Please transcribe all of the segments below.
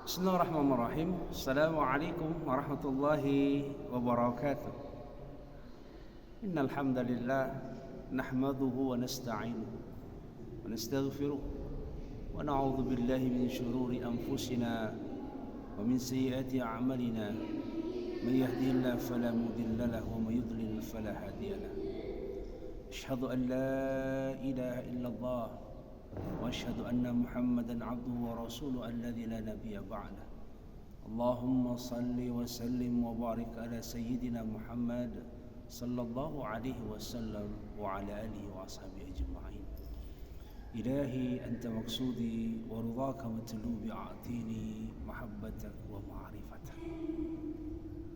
Bismillahirrahmanirrahim. Assalamualaikum warahmatullahi wabarakatuh. Innal hamdalillah nahmaduhu wa nasta'inuhu wa nastaghfiruh wa na'udzu billahi min shururi anfusina wa min sayyiati a'malina. May yahdihillahu fala mudilla lahu wa may yudlil fala hadiya lahu. Asyhadu an la ilaha illallah وأشهد أن محمدا عبده ورسوله الذي لا نبي بعده اللهم صل وسلم وبارك على سيدنا محمد صلى الله عليه وسلم وعلى آله وأصحابه أجمعين إلهي أنت مقصودي ورضاك مطلوبي أعطيني محبتك ومعرفتك.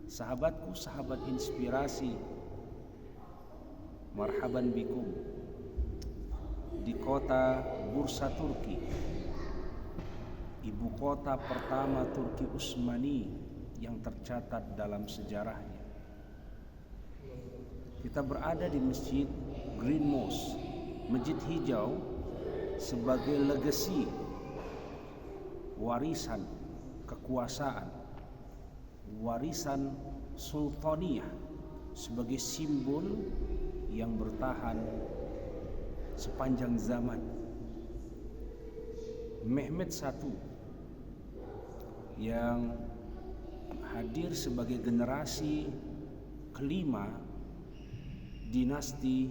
Sahabatku, sahabat inspirasi, marhaban bikum di kota Bursa Turki, ibu kota pertama Turki Utsmani yang tercatat dalam sejarahnya. Kita berada di Masjid Green Mosque, Masjid Hijau, sebagai legasi warisan kekuasaan, warisan sultaniyah, sebagai simbol yang bertahan sepanjang zaman. Mehmed I yang hadir sebagai generasi kelima dinasti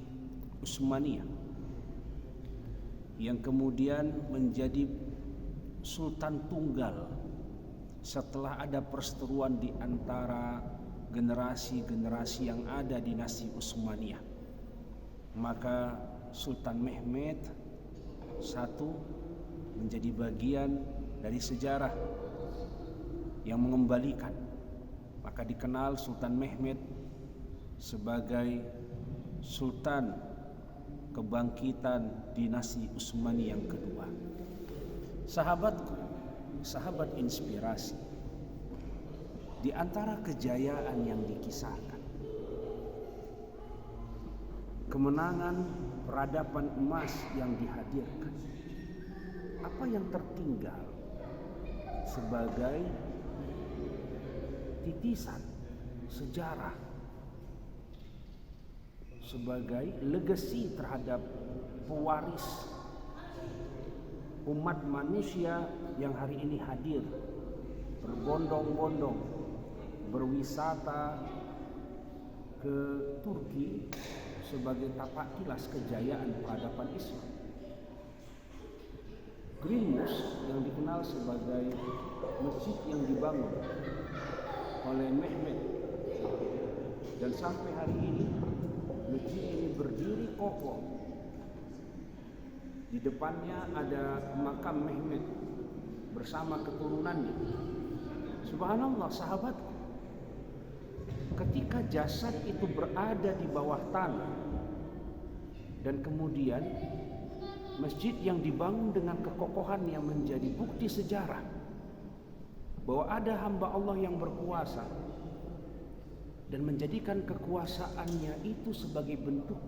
Utsmaniyah, yang kemudian menjadi sultan tunggal setelah ada perseteruan di antara generasi-generasi yang ada dinasti Utsmaniyah. Maka Sultan Mehmed I menjadi bagian dari sejarah yang mengembalikan. Maka dikenal Sultan Mehmed sebagai Sultan kebangkitan dinasti Utsmani yang kedua. Sahabatku, sahabat inspirasi, di antara kejayaan yang dikisahkan, kemenangan peradaban emas yang dihadirkan, apa yang tertinggal sebagai titisan sejarah, sebagai legasi terhadap pewaris umat manusia yang hari ini hadir berbondong-bondong berwisata ke Turki sebagai tapak tilas kejayaan peradaban Islam. Green Mosque yang dikenal sebagai masjid yang dibangun oleh Mehmed, dan sampai hari ini masjid ini berdiri kokoh. Di depannya ada makam Mehmed bersama keturunannya. Subhanallah, sahabatku, ketika jasad itu berada di bawah tanah dan kemudian masjid yang dibangun dengan kekokohan yang menjadi bukti sejarah bahwa ada hamba Allah yang berkuasa dan menjadikan kekuasaannya itu sebagai bentuk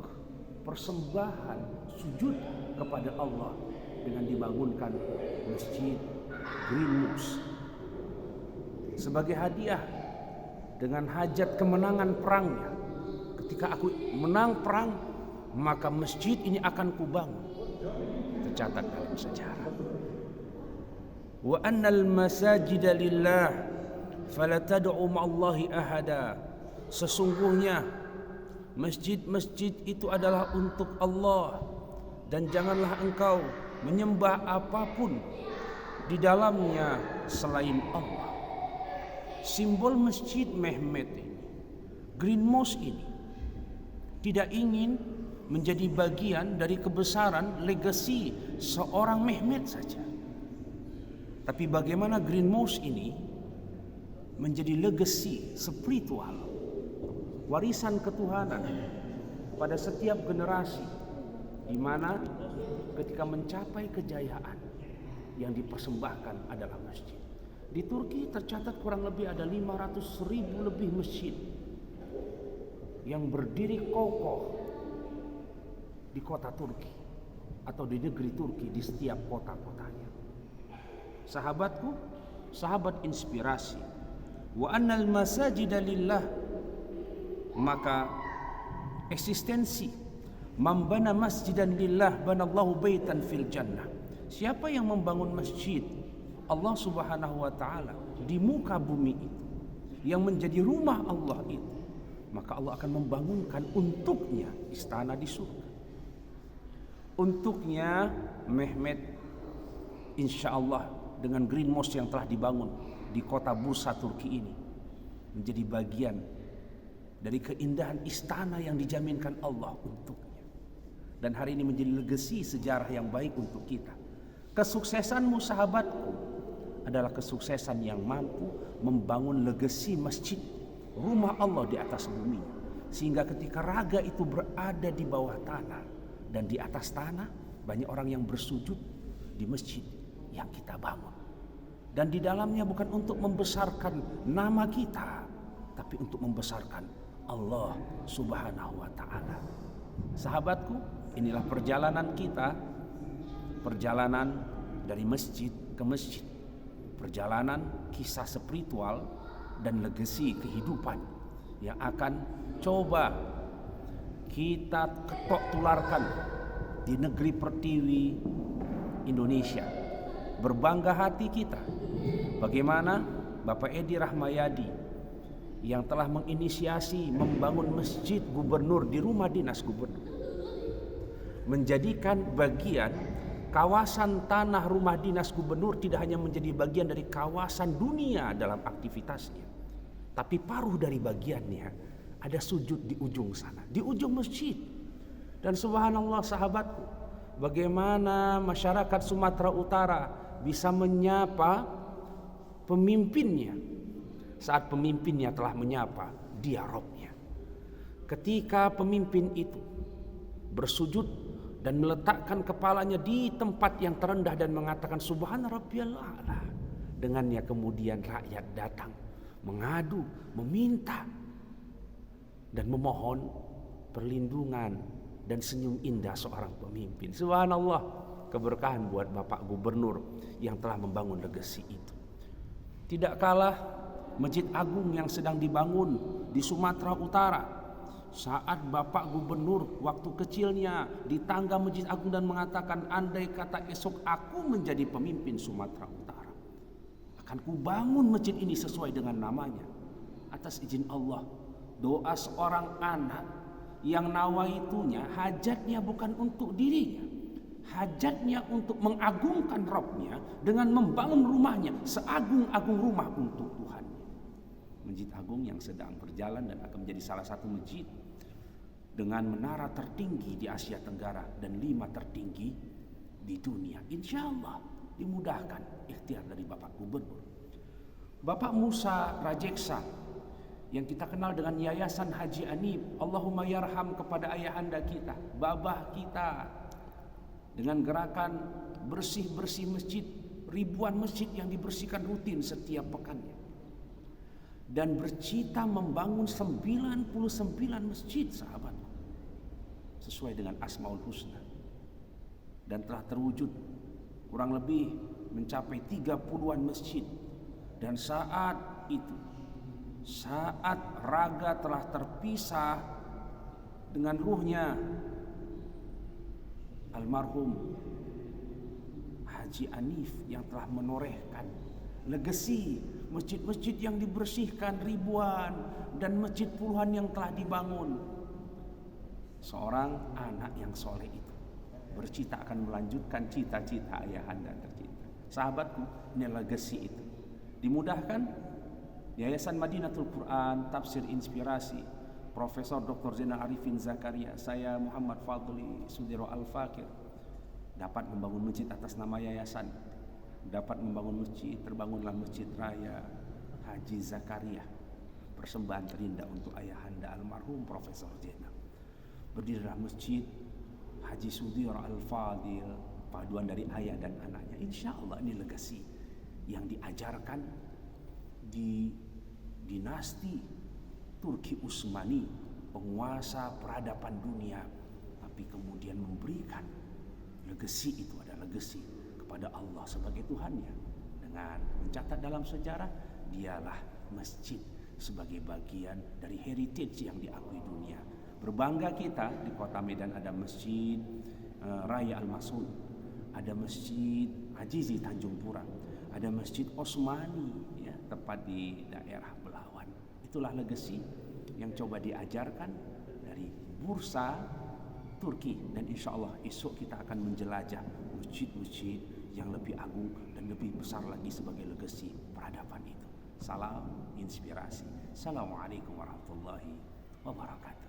persembahan sujud kepada Allah dengan dibangunkan Masjid Green Mosque sebagai hadiah dengan hajat kemenangan perangnya. Ketika aku menang perang, maka masjid ini akan kubangun. Tercatat dalam sejarah. Wa annal masajida lillah fala tad'u ma'allahi ahada. Sesungguhnya masjid-masjid itu adalah untuk Allah, dan janganlah engkau menyembah apapun di dalamnya selain Allah. Simbol Masjid Mehmed ini, Green Mosque ini, tidak ingin menjadi bagian dari kebesaran legasi seorang Mehmed saja, tapi bagaimana Green Mosque ini menjadi legasi spiritual, warisan ketuhanan pada setiap generasi, di mana ketika mencapai kejayaan yang dipersembahkan adalah masjid. Di Turki tercatat kurang lebih ada 500.000 lebih masjid yang berdiri kokoh di kota Turki atau di negeri Turki, di setiap kota-kotanya. Sahabatku, sahabat inspirasi. Wa annal masajida lillah, maka eksistensi man bana masjidan lillah banallahu baitan fil jannah. Siapa yang membangun masjid Allah Subhanahu wa taala di muka bumi itu, yang menjadi rumah Allah itu, maka Allah akan membangunkan untuknya istana di surga. Untuknya Mehmet, insya Allah dengan Green Mosque yang telah dibangun di kota Bursa Turki ini menjadi bagian dari keindahan istana yang dijaminkan Allah untuknya. Dan hari ini menjadi legasi sejarah yang baik untuk kita. Kesuksesanmu sahabatku adalah kesuksesan yang mampu membangun legasi masjid, rumah Allah di atas bumi, sehingga ketika raga itu berada di bawah tanah dan di atas tanah, banyak orang yang bersujud di masjid yang kita bangun. Dan di dalamnya bukan untuk membesarkan nama kita, tapi untuk membesarkan Allah Subhanahu wa taala. Sahabatku, inilah perjalanan kita, perjalanan dari masjid ke masjid, perjalanan kisah spiritual dan legasi kehidupan yang akan coba kita ketok tularkan di negeri pertiwi Indonesia. Berbangga hati kita bagaimana Bapak Edi Rahmayadi yang telah menginisiasi membangun masjid gubernur di rumah dinas gubernur, menjadikan bagian kawasan tanah rumah dinas gubernur tidak hanya menjadi bagian dari kawasan dunia dalam aktivitasnya, tapi paruh dari bagiannya ada sujud di ujung sana, di ujung masjid. Dan subhanallah sahabatku, bagaimana masyarakat Sumatera Utara bisa menyapa pemimpinnya saat pemimpinnya telah menyapa dia Robnya. Ketika pemimpin itu bersujud dan meletakkan kepalanya di tempat yang terendah dan mengatakan subhana rabbiyal a'la, dengannya kemudian rakyat datang mengadu, meminta dan memohon perlindungan dan senyum indah seorang pemimpin. Subhanallah, keberkahan buat Bapak Gubernur yang telah membangun legasi itu. Tidak kalah Masjid Agung yang sedang dibangun di Sumatera Utara, saat Bapak Gubernur waktu kecilnya di tangga Masjid Agung dan mengatakan, andai kata esok aku menjadi pemimpin Sumatera Utara, akan kubangun masjid ini sesuai dengan namanya. Atas izin Allah, doa seorang anak yang nawaitunya hajatnya bukan untuk dirinya, hajatnya untuk mengagungkan Rabbnya dengan membangun rumahnya, seagung-agung rumah untuk Tuhannya. Masjid Agung yang sedang berjalan dan akan menjadi salah satu masjid dengan menara tertinggi di Asia Tenggara dan 5 tertinggi di dunia. Insya Allah dimudahkan ikhtiar dari Bapak Gubernur. Bapak Musa Rajeksa yang kita kenal dengan Yayasan Haji Anib, Allahumma yarham kepada ayahanda kita, babah kita, dengan gerakan bersih-bersih masjid, ribuan masjid yang dibersihkan rutin setiap pekannya, dan bercita membangun 99 masjid sahabatku sesuai dengan Asmaul Husna, dan telah terwujud kurang lebih mencapai 30-an masjid. Dan saat itu, saat raga telah terpisah dengan ruhnya almarhum Haji Anif yang telah menorehkan legasi masjid-masjid yang dibersihkan ribuan dan masjid puluhan yang telah dibangun, seorang anak yang soleh itu bercita akan melanjutkan cita-cita ayahanda tercinta. Sahabatku, ini legasi itu dimudahkan. Yayasan Madinatul Quran, Tafsir Inspirasi, Profesor Dr. Zainal Arifin Zakaria, saya Muhammad Fadli Sudiro Al-Fakir dapat membangun masjid atas nama yayasan, dapat membangun masjid. Terbangunlah Masjid Raya Haji Zakaria, persembahan terindah untuk ayahanda almarhum Profesor Zainal. Berdirilah Masjid Haji Sudiro Al-Fadil, paduan dari ayah dan anaknya. Insya Allah ini legasi yang diajarkan di dinasti Turki Utsmani, penguasa peradaban dunia, tapi kemudian memberikan legasi itu, ada legasi kepada Allah sebagai Tuhannya dengan kenangan, mencatat dalam sejarah, dialah masjid sebagai bagian dari heritage yang diakui dunia. Berbangga kita di kota Medan ada masjid Raya Al-Masun, ada masjid Ajizi Tanjung Pura, ada masjid Osmani ya, tepat di daerah Belawan. Itulah legacy yang coba diajarkan dari Bursa Turki, dan insya Allah esok kita akan menjelajah masjid-masjid yang lebih agung dan lebih besar lagi sebagai legacy peradaban itu. Salam inspirasi. Assalamualaikum warahmatullahi wabarakatuh.